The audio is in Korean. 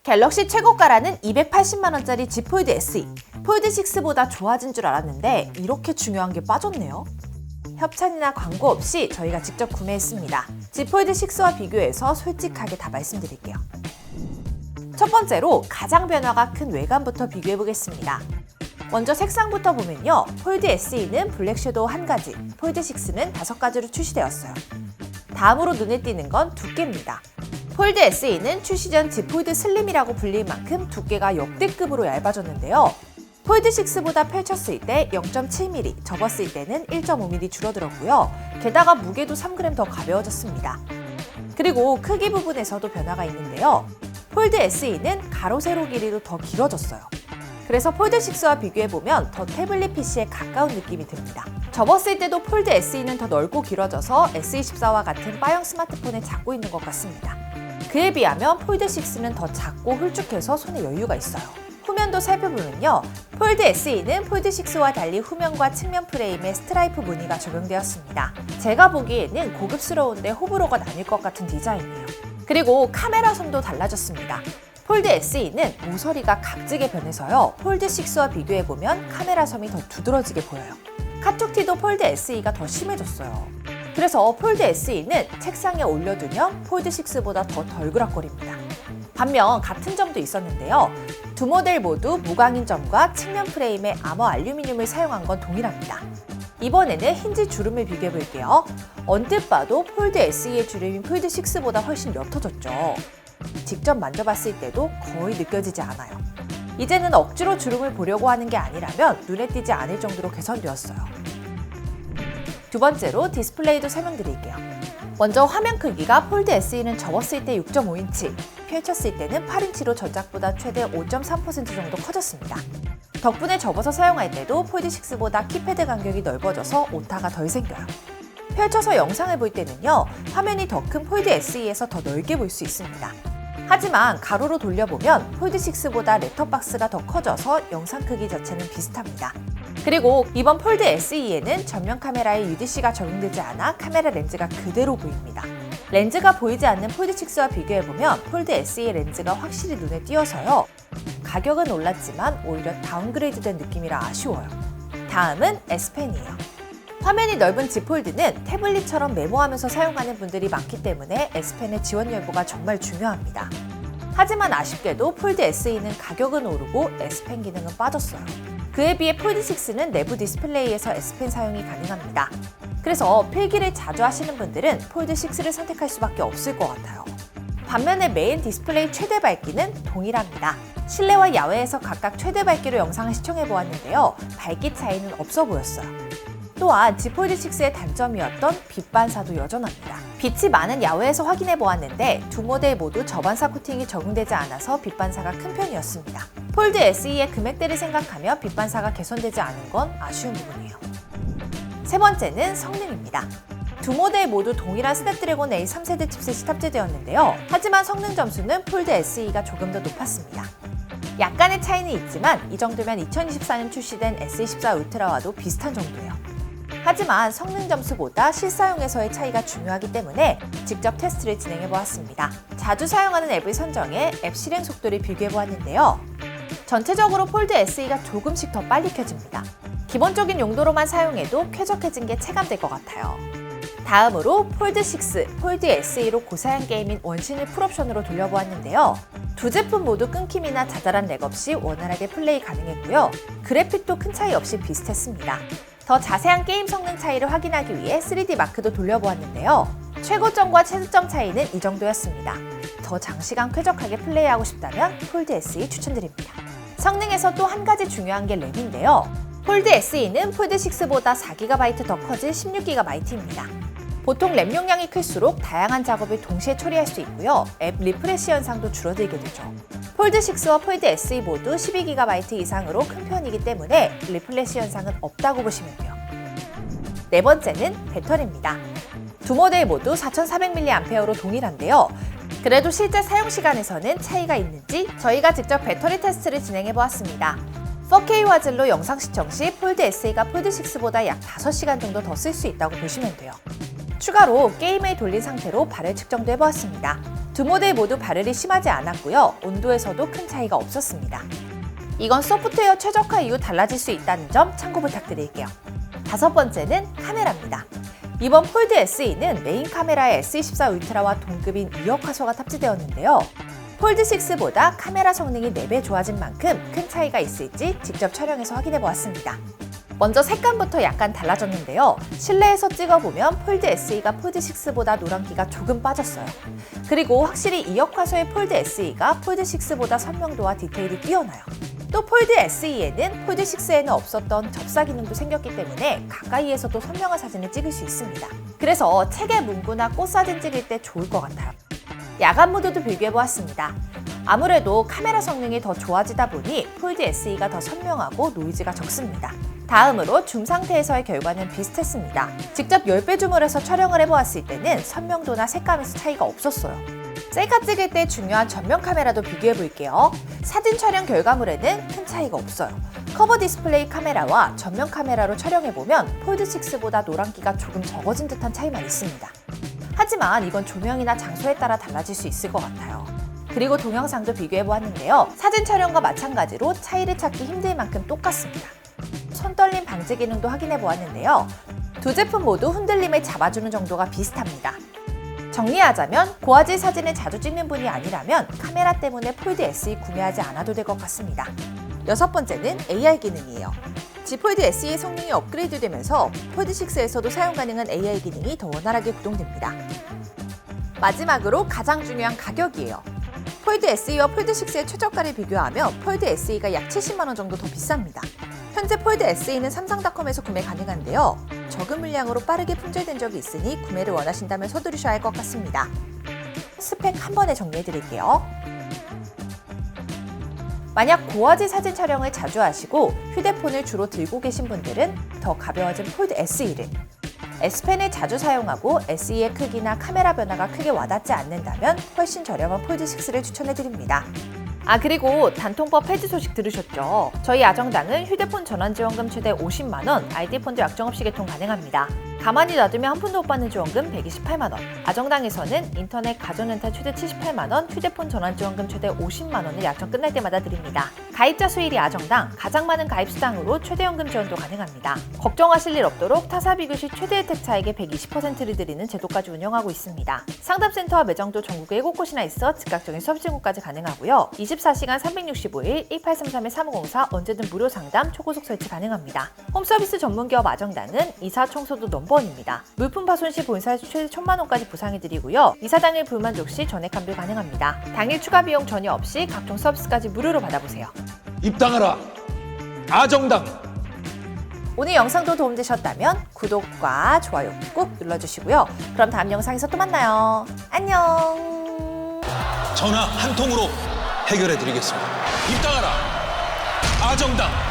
갤럭시 최고가라는 280만원짜리 Z 폴드 SE. 폴드6보다 좋아진 줄 알았는데 이렇게 중요한 게 빠졌네요. 협찬이나 광고 없이 저희가 직접 구매했습니다. Z 폴드6와 비교해서 솔직하게 다 말씀드릴게요. 첫 번째로 가장 변화가 큰 외관부터 비교해보겠습니다. 먼저 색상부터 보면요. 폴드 SE는 블랙 섀도우 1가지, 폴드6는 5가지로 출시되었어요. 다음으로 눈에 띄는 건 두께입니다. 폴드 SE는 출시 전 Z 폴드 슬림이라고 불릴 만큼 두께가 역대급으로 얇아졌는데요. 폴드6보다 펼쳤을 때 0.7mm, 접었을 때는 1.5mm 줄어들었고요. 게다가 무게도 3g 더 가벼워졌습니다. 그리고 크기 부분에서도 변화가 있는데요. 폴드 SE는 가로 세로 길이도 더 길어졌어요. 그래서 폴드6와 비교해보면 더 태블릿 PC에 가까운 느낌이 듭니다. 접었을 때도 폴드 SE는 더 넓고 길어져서 S24와 같은 바형 스마트폰에 잡고 있는 것 같습니다. 그에 비하면 폴드6는 더 작고 홀쭉해서 손에 여유가 있어요. 후면도 살펴보면요. 폴드 SE는 폴드6와 달리 후면과 측면 프레임에 스트라이프 무늬가 적용되었습니다. 제가 보기에는 고급스러운데 호불호가 나뉠 것 같은 디자인이에요. 그리고 카메라 선도 달라졌습니다. 폴드 SE는 모서리가 각지게 변해서요. 폴드6와 비교해보면 카메라 섬이 더 두드러지게 보여요. 카툭티도 폴드 SE가 더 심해졌어요. 그래서 폴드 SE는 책상에 올려두면 폴드6보다 더 덜그락거립니다. 반면 같은 점도 있었는데요. 두 모델 모두 무광인 점과 측면 프레임에 아머 알루미늄을 사용한 건 동일합니다. 이번에는 힌지 주름을 비교해볼게요. 언뜻 봐도 폴드 SE의 주름이 폴드6보다 훨씬 옅어졌죠. 직접 만져봤을 때도 거의 느껴지지 않아요. 이제는 억지로 주름을 보려고 하는 게 아니라면 눈에 띄지 않을 정도로 개선되었어요. 두 번째로 디스플레이도 설명드릴게요. 먼저 화면 크기가 폴드 SE는 접었을 때 6.5인치, 펼쳤을 때는 8인치로 전작보다 최대 5.3% 정도 커졌습니다. 덕분에 접어서 사용할 때도 폴드6보다 키패드 간격이 넓어져서 오타가 덜 생겨요. 펼쳐서 영상을 볼 때는요, 화면이 더 큰 폴드 SE에서 더 넓게 볼 수 있습니다. 하지만 가로로 돌려보면 폴드6보다 랩톱박스가 더 커져서 영상 크기 자체는 비슷합니다. 그리고 이번 폴드 SE에는 전면 카메라에 UDC가 적용되지 않아 카메라 렌즈가 그대로 보입니다. 렌즈가 보이지 않는 폴드6와 비교해보면 폴드 SE 렌즈가 확실히 눈에 띄어서요. 가격은 올랐지만 오히려 다운그레이드된 느낌이라 아쉬워요. 다음은 S펜이에요. 화면이 넓은 Z 폴드는 태블릿처럼 메모하면서 사용하는 분들이 많기 때문에 S펜의 지원 여부가 정말 중요합니다. 하지만 아쉽게도 폴드 SE는 가격은 오르고 S펜 기능은 빠졌어요. 그에 비해 폴드6는 내부 디스플레이에서 S펜 사용이 가능합니다. 그래서 필기를 자주 하시는 분들은 폴드6를 선택할 수밖에 없을 것 같아요. 반면에 메인 디스플레이 최대 밝기는 동일합니다. 실내와 야외에서 각각 최대 밝기로 영상을 시청해 보았는데요. 밝기 차이는 없어 보였어요. 또한 Z 폴드6의 단점이었던 빛 반사도 여전합니다. 빛이 많은 야외에서 확인해 보았는데 두 모델 모두 저반사 코팅이 적용되지 않아서 빛 반사가 큰 편이었습니다. 폴드 SE의 금액대를 생각하며 빛 반사가 개선되지 않은 건 아쉬운 부분이에요. 세 번째는 성능입니다. 두 모델 모두 동일한 스냅드래곤 A 3세대 칩셋이 탑재되었는데요. 하지만 성능 점수는 폴드 SE가 조금 더 높았습니다. 약간의 차이는 있지만 이 정도면 2024년 출시된 S24 울트라와도 비슷한 정도예요. 하지만 성능 점수보다 실사용에서의 차이가 중요하기 때문에 직접 테스트를 진행해 보았습니다. 자주 사용하는 앱을 선정해 앱 실행 속도를 비교해 보았는데요. 전체적으로 폴드 SE가 조금씩 더 빨리 켜집니다. 기본적인 용도로만 사용해도 쾌적해진 게 체감될 것 같아요. 다음으로 폴드6, 폴드 SE로 고사양 게임인 원신을 풀옵션으로 돌려보았는데요. 두 제품 모두 끊김이나 자잘한 렉 없이 원활하게 플레이 가능했고요. 그래픽도 큰 차이 없이 비슷했습니다. 더 자세한 게임 성능 차이를 확인하기 위해 3D 마크도 돌려보았는데요. 최고점과 최저점 차이는 이 정도였습니다. 더 장시간 쾌적하게 플레이하고 싶다면 폴드 SE 추천드립니다. 성능에서 또 한 가지 중요한 게 램인데요. 폴드 SE는 폴드6보다 4GB 더 커진 16GB입니다. 보통 램 용량이 클수록 다양한 작업을 동시에 처리할 수 있고요. 앱 리프레시 현상도 줄어들게 되죠. 폴드6와 폴드 SE 모두 12GB 이상으로 큰 편이기 때문에 리프레시 현상은 없다고 보시면 돼요. 네 번째는 배터리입니다. 두 모델 모두 4400mAh로 동일한데요. 그래도 실제 사용 시간에서는 차이가 있는지 저희가 직접 배터리 테스트를 진행해 보았습니다. 4K 화질로 영상 시청 시 폴드 SE가 폴드6보다 약 5시간 정도 더 쓸 수 있다고 보시면 돼요. 추가로 게임을 돌린 상태로 발열 측정도 해보았습니다. 두 모델 모두 발열이 심하지 않았고요. 온도에서도 큰 차이가 없었습니다. 이건 소프트웨어 최적화 이후 달라질 수 있다는 점 참고 부탁드릴게요. 다섯 번째는 카메라입니다. 이번 폴드 SE는 메인 카메라에 SE14 울트라와 동급인 2억 화소가 탑재되었는데요. 폴드 6보다 카메라 성능이 4배 좋아진 만큼 큰 차이가 있을지 직접 촬영해서 확인해 보았습니다. 먼저 색감부터 약간 달라졌는데요. 실내에서 찍어보면 폴드 SE가 폴드 6보다 노란기가 조금 빠졌어요. 그리고 확실히 2억 화소의 폴드 SE가 폴드 6보다 선명도와 디테일이 뛰어나요. 또 폴드 SE에는 폴드 6에는 없었던 접사 기능도 생겼기 때문에 가까이에서도 선명한 사진을 찍을 수 있습니다. 그래서 책에 문구나 꽃 사진 찍을 때 좋을 것 같아요. 야간 모드도 비교해보았습니다. 아무래도 카메라 성능이 더 좋아지다 보니 폴드 SE가 더 선명하고 노이즈가 적습니다. 다음으로 줌 상태에서의 결과는 비슷했습니다. 직접 10배 줌을 해서 촬영을 해보았을 때는 선명도나 색감에서 차이가 없었어요. 셀카 찍을 때 중요한 전면 카메라도 비교해 볼게요. 사진 촬영 결과물에는 큰 차이가 없어요. 커버 디스플레이 카메라와 전면 카메라로 촬영해보면 폴드 6보다 노란기가 조금 적어진 듯한 차이만 있습니다. 하지만 이건 조명이나 장소에 따라 달라질 수 있을 것 같아요. 그리고 동영상도 비교해보았는데요. 사진 촬영과 마찬가지로 차이를 찾기 힘들 만큼 똑같습니다. 손떨림 방지 기능도 확인해보았는데요. 두 제품 모두 흔들림을 잡아주는 정도가 비슷합니다. 정리하자면 고화질 사진을 자주 찍는 분이 아니라면 카메라 때문에 폴드 SE 구매하지 않아도 될 것 같습니다. 여섯 번째는 AR 기능이에요. Z 폴드 SE의 성능이 업그레이드되면서 폴드 6에서도 사용 가능한 AR 기능이 더 원활하게 구동됩니다. 마지막으로 가장 중요한 가격이에요. 폴드 SE와 폴드 6의 최저가를 비교하면 폴드 SE가 약 70만 원 정도 더 비쌉니다. 현재 폴드 SE는 삼성닷컴에서 구매 가능한데요. 적은 물량으로 빠르게 품절된 적이 있으니 구매를 원하신다면 서두르셔야 할 것 같습니다. 스펙 한 번에 정리해드릴게요. 만약 고화질 사진 촬영을 자주 하시고 휴대폰을 주로 들고 계신 분들은 더 가벼워진 폴드 SE를, S펜을 자주 사용하고 SE의 크기나 카메라 변화가 크게 와닿지 않는다면 훨씬 저렴한 폴드 6를 추천해드립니다. 그리고 단통법 해지 소식 들으셨죠? 저희 아정당은 휴대폰 전환지원금 최대 50만 원, 아이디폰도 약정 없이 개통 가능합니다. 가만히 놔두면 한 푼도 못 받는 지원금 128만 원, 아정당에서는 인터넷 가전렌탈 최대 78만 원, 휴대폰 전환지원금 최대 50만 원을 약정 끝날 때마다 드립니다. 가입자 수 1위 아정당, 가장 많은 가입 수당으로 최대 연금 지원도 가능합니다. 걱정하실 일 없도록 타사 비교 시 최대 혜택 차액의 120%를 드리는 제도까지 운영하고 있습니다. 상담센터와 매장도 전국에 7곳이나 있어 즉각적인 서비스 제공까지 가능하고요. 24시간 365일 1833-3504 언제든 무료 상담, 초고속 설치 가능합니다. 홈서비스 전문기업 아정당은 이사 청소도 넘버원입니다. 물품 파손 시 본사에서 최대 1,000만 원까지 보상해드리고요. 이사 당일 불만족 시 전액 환불 가능합니다. 당일 추가 비용 전혀 없이 각종 서비스까지 무료로 받아보세요. 입당하라! 아정당! 오늘 영상도 도움되셨다면 구독과 좋아요 꾹 눌러주시고요. 그럼 다음 영상에서 또 만나요. 안녕! 전화 한 통으로 해결해드리겠습니다. 입당하라! 아정당!